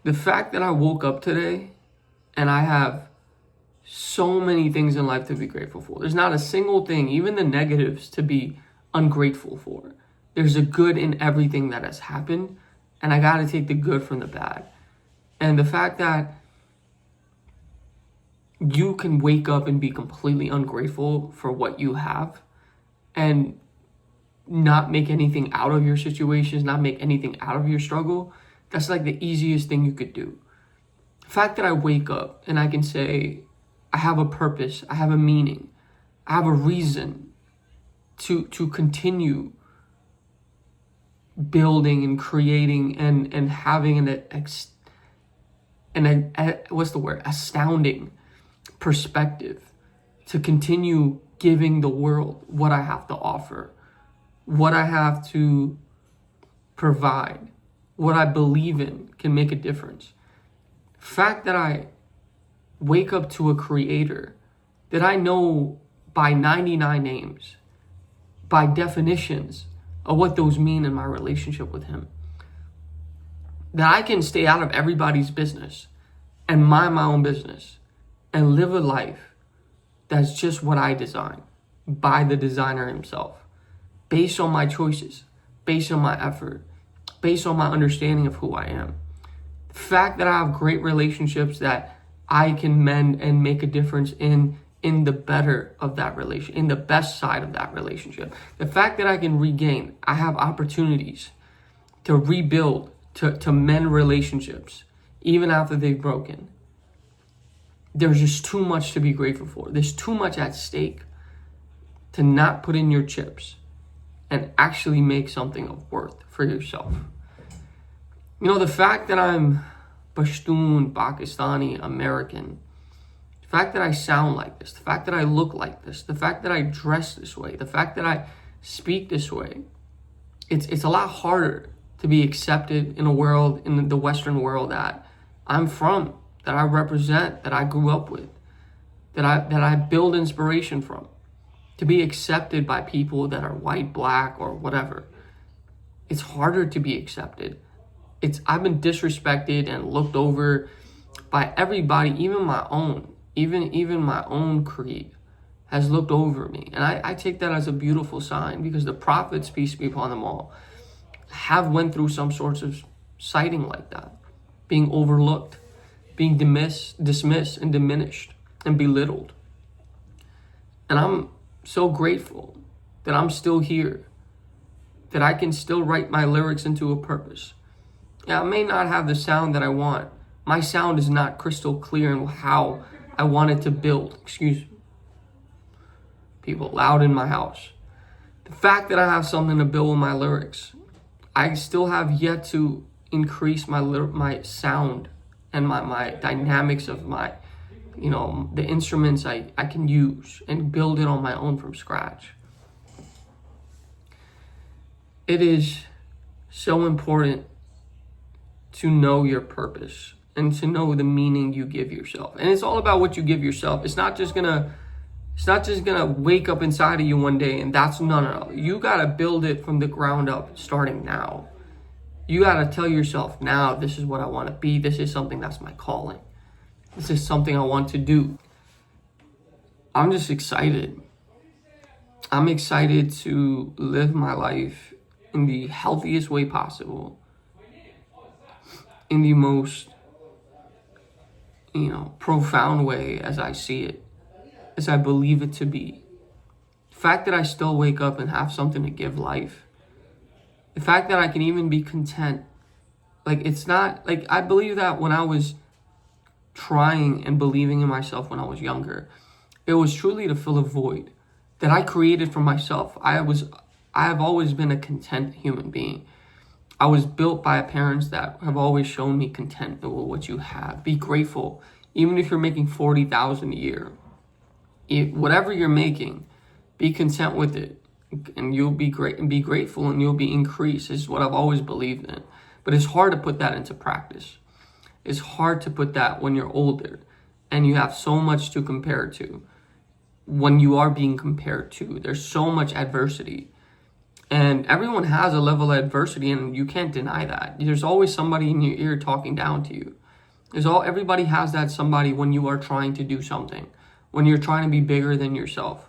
The fact that I woke up today and I have so many things in life to be grateful for. There's not a single thing, even the negatives, to be ungrateful for. There's a good in everything that has happened, and I got to take the good from the bad. And the fact that you can wake up and be completely ungrateful for what you have and not make anything out of your situations, not make anything out of your struggle, that's like the easiest thing you could do. The fact that I wake up and I can say, I have a purpose, I have a meaning, I have a reason to continue building and creating and having astounding perspective to continue giving the world what I have to offer, what I have to provide, what I believe in can make a difference. The fact that I wake up to a creator that I know by 99 names, by definitions of what those mean in my relationship with him, that I can stay out of everybody's business and mind my own business and live a life that's just what I design by the designer himself, based on my choices, based on my effort, based on my understanding of who I am. The fact that I have great relationships that I can mend and make a difference in the better of that relation, in the best side of that relationship. The fact that I can regain, I have opportunities to rebuild, to mend relationships, even after they've broken. There's just too much to be grateful for. There's too much at stake to not put in your chips and actually make something of worth for yourself. You know, the fact that I'm Pashtun, Pakistani, American, the fact that I sound like this, the fact that I look like this, the fact that I dress this way, the fact that I speak this way, it's a lot harder to be accepted in a world, in the Western world that I'm from, that I represent, that I grew up with, that I build inspiration from. To be accepted by people that are white, black, or whatever. It's harder to be accepted. I've been disrespected and looked over by everybody, even my own creed has looked over me. And I take that as a beautiful sign, because the prophets, peace be upon them all, have went through some sorts of sighting like that, being overlooked, being dismissed and diminished and belittled. And I'm so grateful that I'm still here, that I can still write my lyrics into a purpose. Yeah, I may not have the sound that I want. My sound is not crystal clear in how I want it to build. Excuse me. People loud in my house. The fact that I have something to build with my lyrics, I still have yet to increase my sound and my dynamics of my, the instruments I can use and build it on my own from scratch. It is so important to know your purpose and to know the meaning you give yourself. And it's all about what you give yourself. It's not just gonna wake up inside of you one day and that's no. You gotta build it from the ground up, starting now. You gotta tell yourself now, this is what I want to be. This is something that's my calling. This is something I want to do. I'm just excited. I'm excited to live my life in the healthiest way possible, in the most, profound way as I see it, as I believe it to be. The fact that I still wake up and have something to give life, the fact that I can even be content, it's not, I believe that when I was trying and believing in myself when I was younger, it was truly to fill a void that I created for myself. I have always been a content human being. I was built by parents that have always shown me content with what you have. Be grateful, even if you're making $40,000 a year. Whatever you're making, be content with it, and you'll be great. And be grateful, and you'll be increased. This is what I've always believed in. But it's hard to put that into practice. It's hard to put that when you're older, and you have so much to compare to. When you are being compared to, there's so much adversity. And everyone has a level of adversity, and you can't deny that. There's always somebody in your ear talking down to you. Everybody has that somebody when you are trying to do something, when you're trying to be bigger than yourself,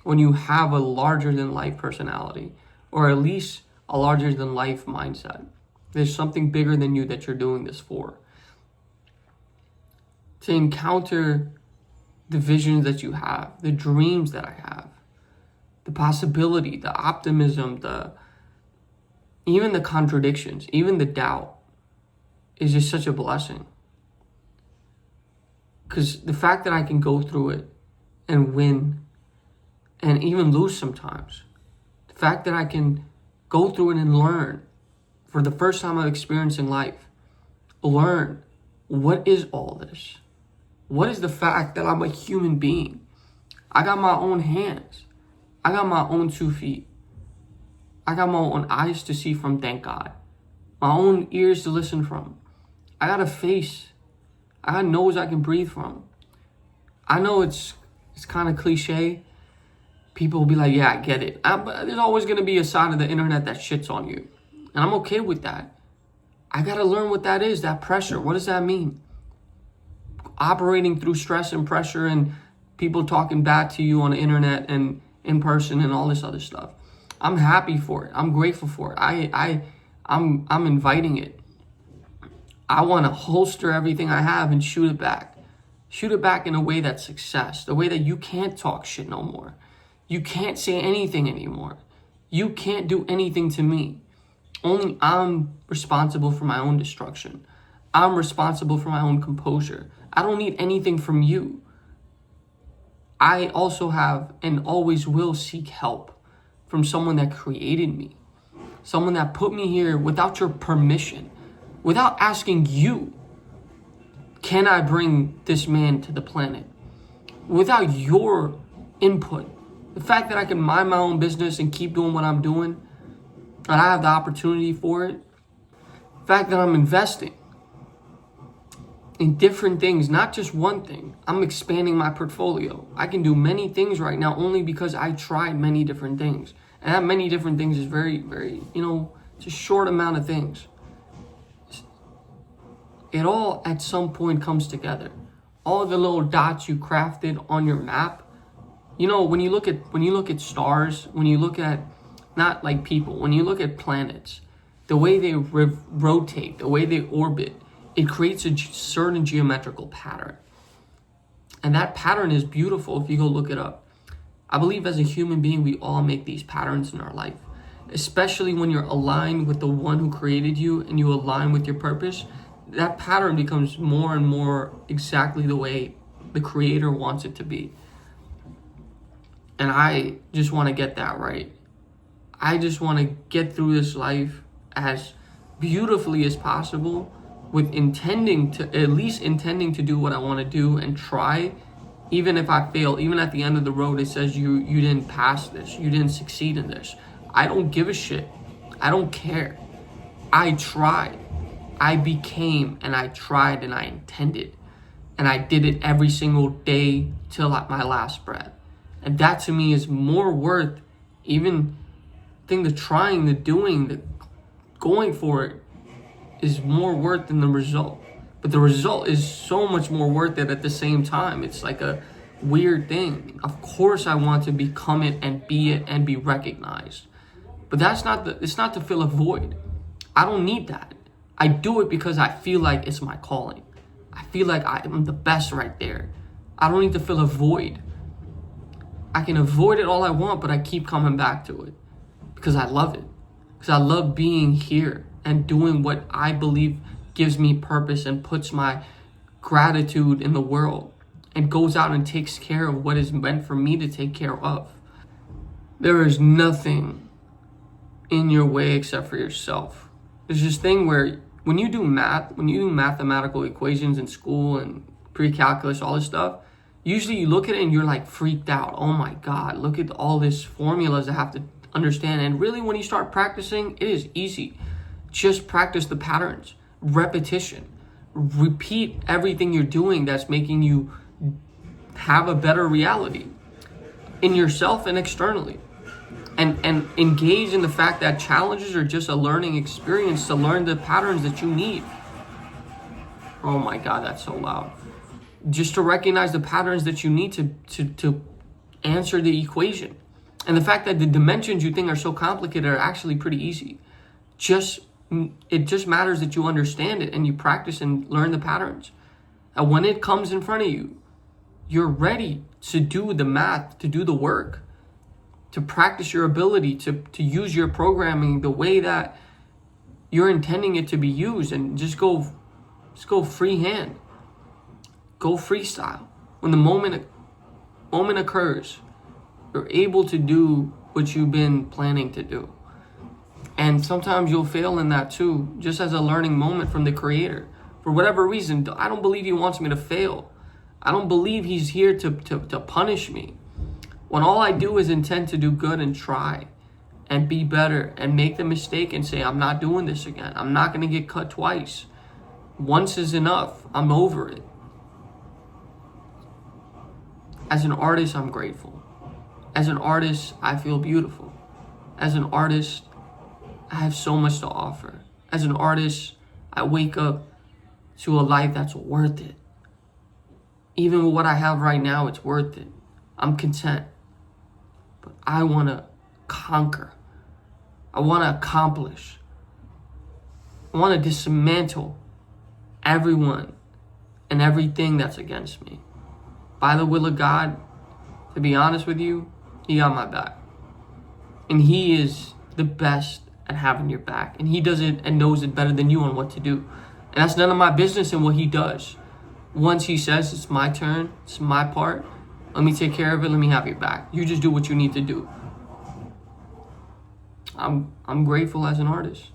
when you have a larger than life personality, or at least a larger than life mindset. There's something bigger than you that you're doing this for. To encounter the visions that you have, the dreams that I have, the possibility, the optimism, even the contradictions, even the doubt is just such a blessing. Because the fact that I can go through it and win and even lose sometimes, the fact that I can go through it and learn for the first time I'm experiencing life, learn what is all this? What is the fact that I'm a human being? I got my own hands. I got my own 2 feet. I got my own eyes to see from, thank God. My own ears to listen from. I got a face. I got a nose I can breathe from. I know it's kind of cliche. People will be like, yeah, I get it. But there's always going to be a side of the internet that shits on you. And I'm okay with that. I got to learn what that is, that pressure. What does that mean? Operating through stress and pressure and people talking back to you on the internet and in person and all this other stuff. I'm happy for it. I'm grateful for it. I'm inviting it. I want to holster everything I have and shoot it back. Shoot it back in a way that's success. The way that you can't talk shit no more. You can't say anything anymore. You can't do anything to me. Only I'm responsible for my own destruction. I'm responsible for my own composure. I don't need anything from you. I also have and always will seek help from someone that created me. Someone that put me here without your permission. Without asking you, can I bring this man to the planet? Without your input. The fact that I can mind my own business and keep doing what I'm doing, and I have the opportunity for it. The fact that I'm investing in different things, not just one thing. I'm expanding my portfolio. I can do many things right now only because I tried many different things. And that many different things is very, very, it's a short amount of things. It all at some point comes together. All the little dots you crafted on your map. When you look at stars, when you look at, not like people, when you look at planets, the way they rotate, the way they orbit, it creates a certain geometrical pattern. And that pattern is beautiful if you go look it up. I believe as a human being, we all make these patterns in our life. Especially when you're aligned with the one who created you and you align with your purpose, that pattern becomes more and more exactly the way the creator wants it to be. And I just want to get that right. I just want to get through this life as beautifully as possible with at least intending to do what I want to do and try. Even if I fail, even at the end of the road, it says you didn't pass this, you didn't succeed in this. I don't give a shit. I don't care. I tried. I became and I tried and I intended. And I did it every single day till my last breath. And that to me is more worth the trying, the doing, the going for it is more worth than the result. But the result is so much more worth it at the same time. It's like a weird thing. Of course I want to become it and be it and be recognized. But it's not to fill a void. I don't need that. I do it because I feel like it's my calling. I feel like I'm the best right there. I don't need to fill a void. I can avoid it all I want, but I keep coming back to it because I love it. Because I love being here and doing what I believe gives me purpose and puts my gratitude in the world and goes out and takes care of what is meant for me to take care of. There is nothing in your way except for yourself. There's this thing where when you do mathematical equations in school and pre-calculus, all this stuff, usually you look at it and you're like freaked out. Oh my God, look at all these formulas I have to understand. And really when you start practicing, it is easy. Just practice the patterns, repetition, repeat everything you're doing that's making you have a better reality in yourself and externally. and engage in the fact that challenges are just a learning experience to learn the patterns that you need. Oh my God, that's so loud. Just to recognize the patterns that you need to answer the equation. And the fact that the dimensions you think are so complicated are actually pretty easy. It just matters that you understand it and you practice and learn the patterns. And when it comes in front of you, you're ready to do the math, to do the work, to practice your ability, to use your programming the way that you're intending it to be used, and just go freehand. Go freestyle. When the moment occurs, you're able to do what you've been planning to do. And sometimes you'll fail in that too, just as a learning moment from the Creator. For whatever reason, I don't believe He wants me to fail. I don't believe He's here to punish me. When all I do is intend to do good and try and be better and make the mistake and say, I'm not doing this again. I'm not going to get cut twice. Once is enough. I'm over it. As an artist, I'm grateful. As an artist, I feel beautiful. As an artist, I have so much to offer. As an artist, I wake up to a life that's worth it. Even with what I have right now, it's worth it. I'm content. But I want to conquer. I want to accomplish. I want to dismantle everyone and everything that's against me. By the will of God, to be honest with you, He got my back. And He is the best at having your back. And He does it and knows it better than you on what to do. And that's none of my business in what He does. Once He says, it's my turn, it's my part, let me take care of it, let me have your back. You just do what you need to do. I'm grateful as an artist.